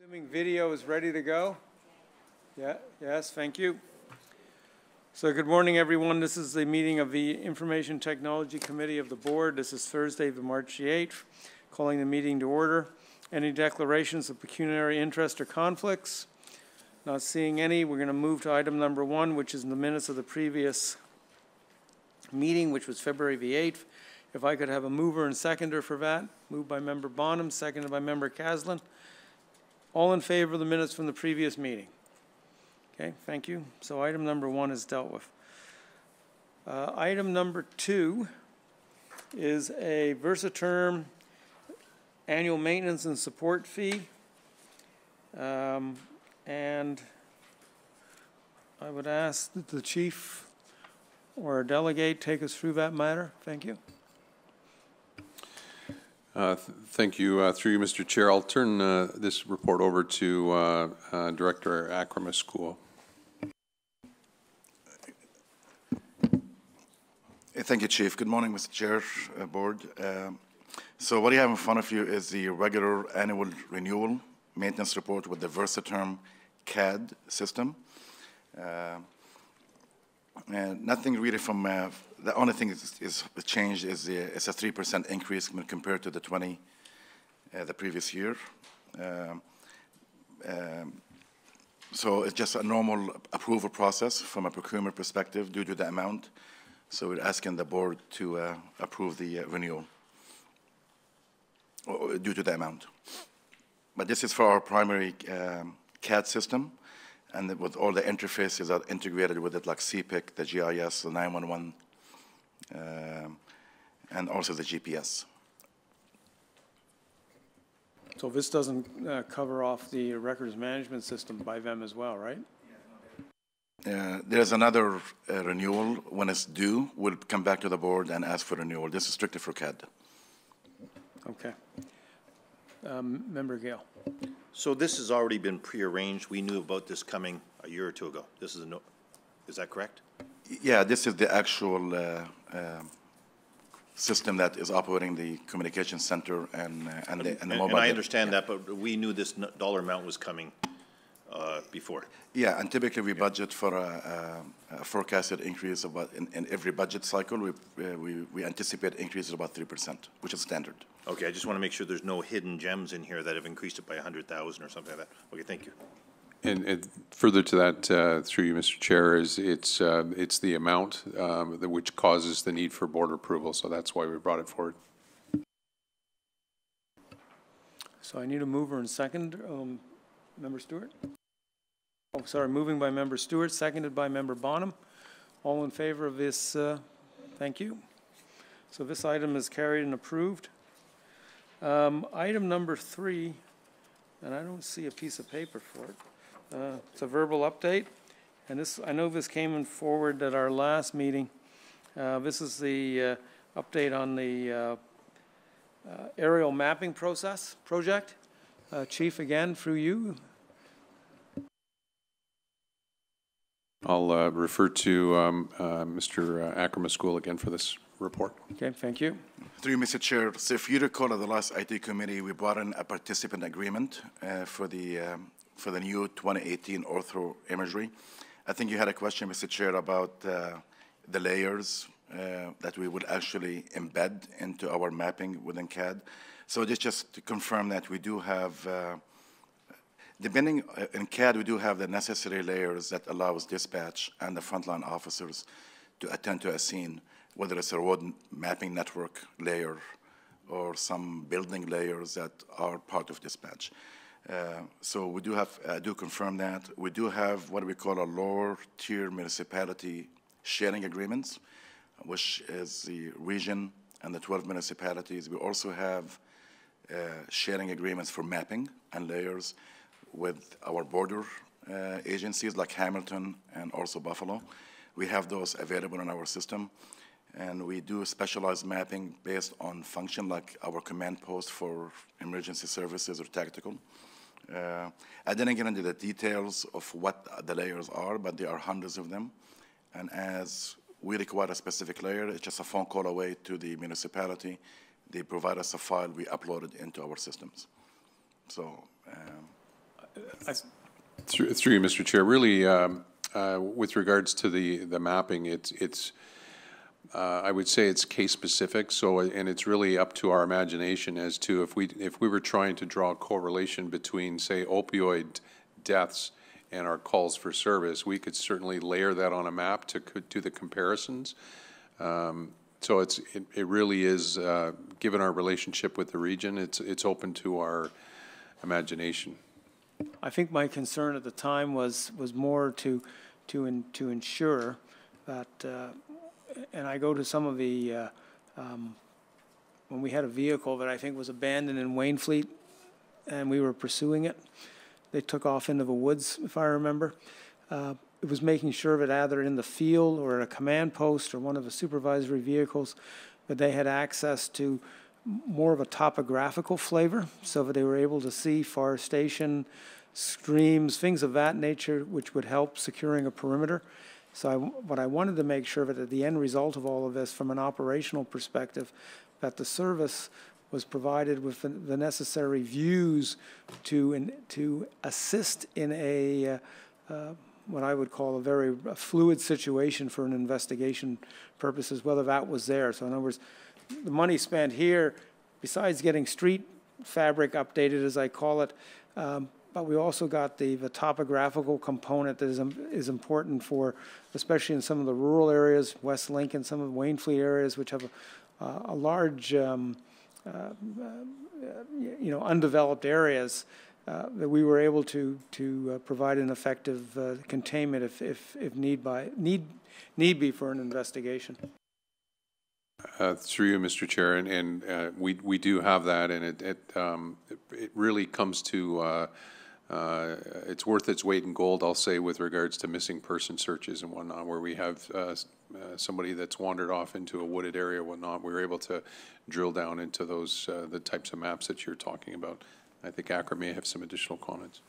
Assuming video is ready to go? Yeah, yes, thank you. So good morning, everyone. This is the meeting of the Information Technology Committee of the Board. This is Thursday, March the 8th, calling the meeting to order. Any declarations of pecuniary interest or conflicts? Not seeing any. We're going to move to item number 1, which is in the minutes of the previous meeting, which was February the 8th. If I could have a mover and seconder for that. Moved by Member Bonham, seconded by Member Caslin. All in favor of the minutes from the previous meeting? Okay, thank you. So item number 1 is dealt with. Item number 2 is a Versaterm annual maintenance and support fee. And I would ask that the chief or a delegate take us through that matter. Thank you. Thank you. Through you, Mr. Chair, I'll turn this report over to Director Acroma School. Thank you, Chief. Good morning, Mr. Chair, Board. So what you have in front of you is the regular annual renewal maintenance report with the Versaterm CAD system. And nothing really from, the only thing is changed is it's a 3% increase when compared to the previous year. So it's just a normal approval process from a procurement perspective due to the amount. So we're asking the board to approve the renewal due to the amount. But this is for our primary CAD system, and with all the interfaces that are integrated with it, like CPIC, the GIS, the 911, and also the GPS. So this doesn't cover off the records management system by them as well, right? There's another renewal. When it's due, we'll come back to the board and ask for renewal. This is strictly for CAD. Okay. Member Gale. So this has already been prearranged. We knew about this coming a year or two ago. This is is that correct? Yeah, this is the actual system that is operating the communication center and the mobile. And I understand that, but we knew this dollar amount was coming before. Yeah, and typically we budget for a forecasted increase about in every budget cycle. We anticipate increase of about 3%, which is standard. Okay, I just want to make sure there's no hidden gems in here that have increased it by 100,000 or something like that. Okay, thank you. And further to that, through you, Mr. Chair, is it's the amount which causes the need for board approval. So that's why we brought it forward. So I need a mover and second. Member Stewart? Oh, sorry, moving by Member Stewart, seconded by Member Bonham. All in favor of this, thank you. So this item is carried and approved. Item number 3, and I don't see a piece of paper for it. It's a verbal update, and this I know this came forward at our last meeting. This is the update on the aerial mapping project. Chief, again, through you. I'll refer to Mr. Acroma School again for this report. Okay, thank you. Through you, Mr. Chair. So if you recall at the last IT committee, we brought in a participant agreement for the new 2018 ortho imagery. I think you had a question, Mr. Chair, about the layers that we would actually embed into our mapping within CAD. So just to confirm that we do have, depending in CAD, we do have the necessary layers that allows dispatch and the frontline officers to attend to a scene, whether it's a road mapping network layer or some building layers that are part of dispatch. So we do have, I do confirm that. We do have what we call a lower tier municipality sharing agreements, which is the region and the 12 municipalities. We also have sharing agreements for mapping and layers with our border agencies like Hamilton and also Buffalo. We have those available in our system, and we do specialized mapping based on function, like our command post for emergency services or tactical. I didn't get into the details of what the layers are, but there are hundreds of them, and as we require a specific layer, it's just a phone call away to the municipality. They provide us a file, we upload it into our systems. So Through you, Mr. Chair, really, with regards to the mapping, it's I would say it's case specific. So, and it's really up to our imagination as to if we were trying to draw a correlation between, say, opioid deaths and our calls for service, we could certainly layer that on a map to do the comparisons. So it really is, given our relationship with the region, it's open to our imagination. I think my concern at the time was more to ensure that, and I go to some of the, when we had a vehicle that I think was abandoned in Waynfleet, and we were pursuing it. They took off into the woods, if I remember. It was making sure that either in the field or at a command post or one of the supervisory vehicles, that they had access to more of a topographical flavor so that they were able to see forestation, streams, things of that nature, which would help securing a perimeter. So what I wanted to make sure that at the end result of all of this, from an operational perspective, that the service was provided with the necessary views to assist in a what I would call a very fluid situation for an investigation purposes, whether that was there. So in other words, the money spent here, besides getting street fabric updated, as I call it, but we also got the topographical component that is important for, especially in some of the rural areas, West Lincoln, some of the Waynfleet areas, which have a large, undeveloped areas, that we were able to provide an effective containment if need be for an investigation. Through you, Mr. Chair, and we do have that, and it really comes to it's worth its weight in gold, I'll say, with regards to missing person searches and whatnot, where we have somebody that's wandered off into a wooded area or whatnot. We were able to drill down into those the types of maps that you're talking about. I think Akram may have some additional comments.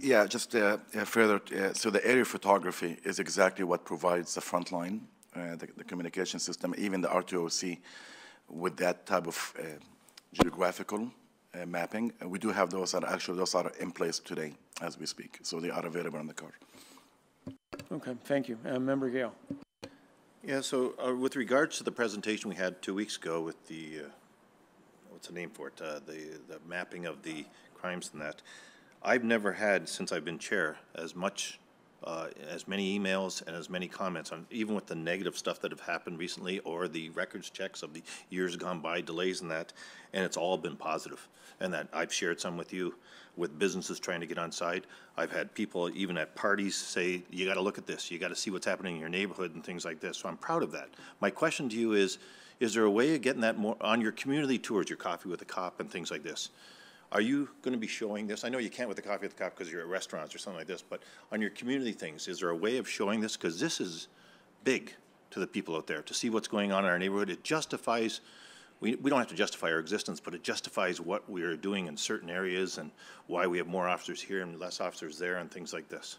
Yeah, just further, so the aerial photography is exactly what provides the front line, the communication system, even the R2OC with that type of geographical mapping. We do have those, and actually those are in place today as we speak, so they are available in the car. Okay, thank you. Member Gale. Yeah, so with regards to the presentation we had 2 weeks ago with the, what's the name for it, the mapping of the crimes and that, I've never had, since I've been chair, as many emails and as many comments on, even with the negative stuff that have happened recently or the records checks of the years gone by, delays and that, and it's all been positive. And that I've shared some with you, with businesses trying to get on side. I've had people even at parties say, you got to look at this, you got to see what's happening in your neighborhood and things like this. So I'm proud of that. My question to you is there a way of getting that more on your community tours, your coffee with a cop and things like this? Are you going to be showing this? I know you can't with the coffee with the cop because you're at restaurants or something like this, but on your community things, is there a way of showing this? Because this is big to the people out there, to see what's going on in our neighborhood. It justifies, we don't have to justify our existence, but it justifies what we are doing in certain areas and why we have more officers here and less officers there and things like this.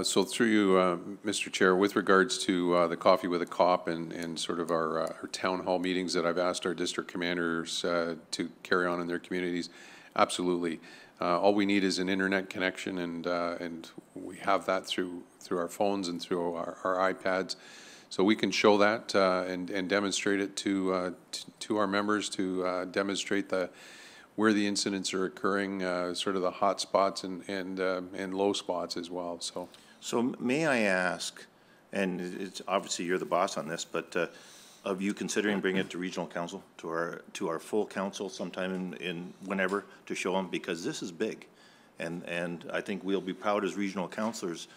So through you, Mr. Chair, with regards to the coffee with a cop and sort of our town hall meetings that I've asked our district commanders to carry on in their communities, absolutely. All we need is an internet connection, and we have that through our phones and through our iPads. So we can show that and demonstrate it to our members, to demonstrate where the incidents are occurring, sort of the hot spots and low spots as well. So may I ask, and it's obviously you're the boss on this, but of you considering bringing it to regional council, to our full council sometime in whenever, to show them, because this is big, and I think we'll be proud as regional councilors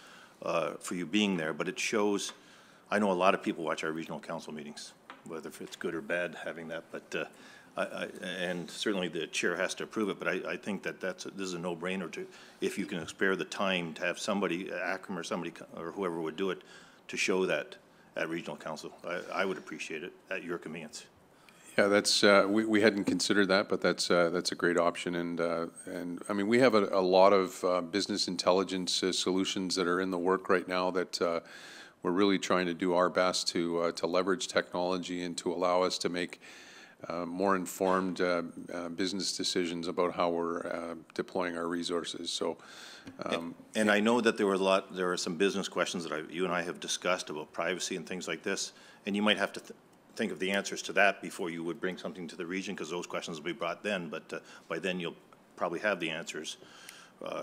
for you being there. But it shows. I know a lot of people watch our regional council meetings, whether it's good or bad having that, but. And certainly the chair has to approve it, but I think that this is a no-brainer to, if you can spare the time to have somebody, Akram or somebody or whoever would do it, to show that at regional council. I would appreciate it at your convenience. Yeah, that's we hadn't considered that, but that's a great option, and I mean we have a lot of business intelligence solutions that are in the work right now that we're really trying to do our best to leverage technology and to allow us to make more informed business decisions about how we're deploying our resources. So, and I know that there are some business questions that you and I have discussed about privacy and things like this, and you might have to think of the answers to that before you would bring something to the region, because those questions will be brought then, but by then you'll probably have the answers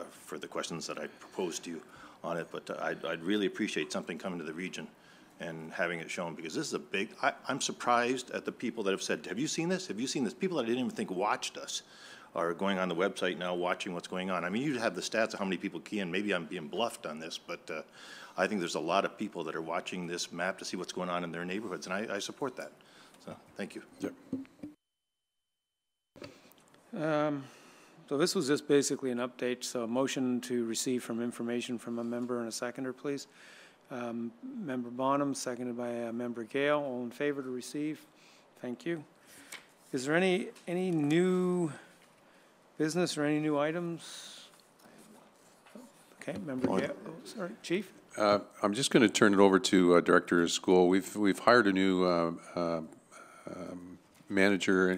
for the questions that I proposed to you on it. But I'd really appreciate something coming to the region and having it shown, because this is a big, I'm surprised at the people that have said, have you seen this? Have you seen this? People that I didn't even think watched us are going on the website now watching what's going on. I mean, you have the stats of how many people key in. Maybe I'm being bluffed on this, but I think there's a lot of people that are watching this map to see what's going on in their neighborhoods, and I support that. So, thank you. Yep. So this was just basically an update, so a motion to receive information from a member and a seconder, please. Member Bonham, seconded by Member Gale. All in favor to receive? Thank you. Is there any new business or any new items? Okay, Member Gale. Oh, sorry, Chief. I'm just going to turn it over to Director of School. We've hired a new manager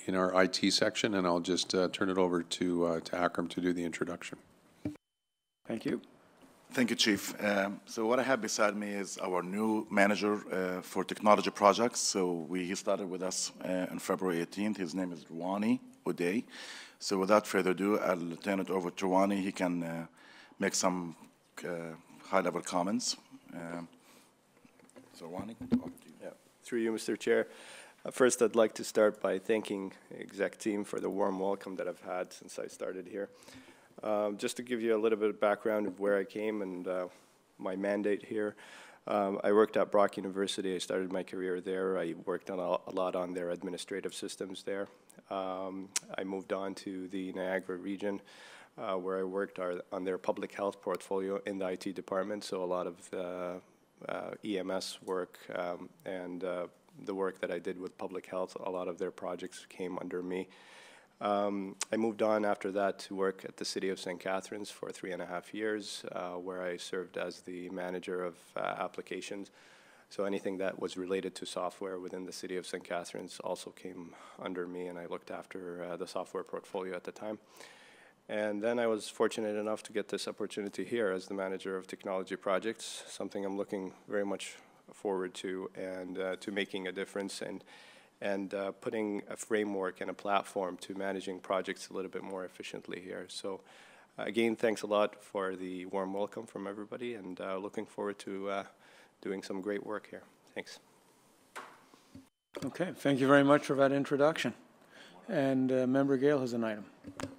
in our IT section, and I'll just turn it over to Akram to do the introduction. Thank you. Thank you, Chief. So what I have beside me is our new manager for technology projects. So he started with us on February 18th. His name is Rwani Uday. So without further ado, I'll turn it over to Rwani. He can make some high-level comments. So Rwani, over to you. Yeah. Through you, Mr. Chair. First, I'd like to start by thanking the exec team for the warm welcome that I've had since I started here. Just to give you a little bit of background of where I came and my mandate here. I worked at Brock University. I started my career there. I worked on a lot on their administrative systems there. I moved on to the Niagara region, where I worked on their public health portfolio in the IT department. So a lot of the EMS work and the work that I did with public health, a lot of their projects came under me. I moved on after that to work at the City of St. Catharines for 3.5 years, where I served as the manager of applications. So anything that was related to software within the City of St. Catharines also came under me, and I looked after the software portfolio at the time. And then I was fortunate enough to get this opportunity here as the manager of technology projects, something I'm looking very much forward to, and to making a difference and putting a framework and a platform to managing projects a little bit more efficiently here. So again, thanks a lot for the warm welcome from everybody, and looking forward to doing some great work here. Thanks. Okay, thank you very much for that introduction. And Member Gale has an item.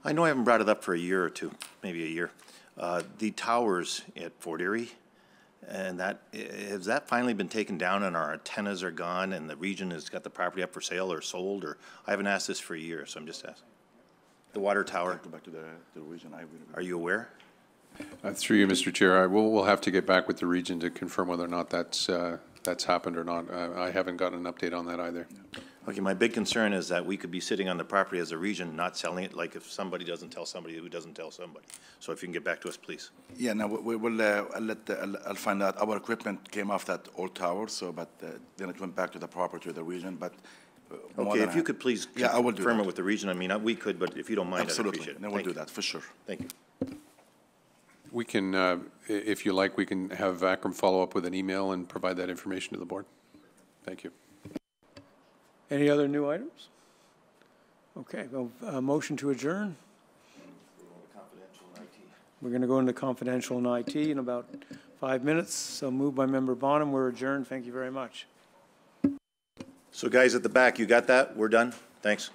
I know I haven't brought it up for a year or two, maybe a year. The towers at Fort Erie, and has that finally been taken down and our antennas are gone and the region has got the property up for sale or sold? Or I haven't asked this for a year, so I'm just asking. The water tower. Go back to the region. Are you aware? Through you, Mr. Chair, we'll have to get back with the region to confirm whether or not that's happened or not. I haven't gotten an update on that either. Okay, my big concern is that we could be sitting on the property as a region, not selling it, like if somebody doesn't tell somebody who doesn't tell somebody. So if you can get back to us, please. Yeah, no, I'll find out. Our equipment came off that old tower, so but then it went back to the property of the region. But okay, if you could please I will confirm it with the region. I mean, we could, but if you don't mind, absolutely, I'd appreciate it. No, we'll do that for sure. Thank you. We can, if you like, we can have Akram follow up with an email and provide that information to the board. Thank you. Any other new items? Okay, well, motion to adjourn. We're going to go into confidential and IT in about 5 minutes. So moved by Member Bonham. We're adjourned. Thank you very much. So guys at the back, you got that? We're done? Thanks.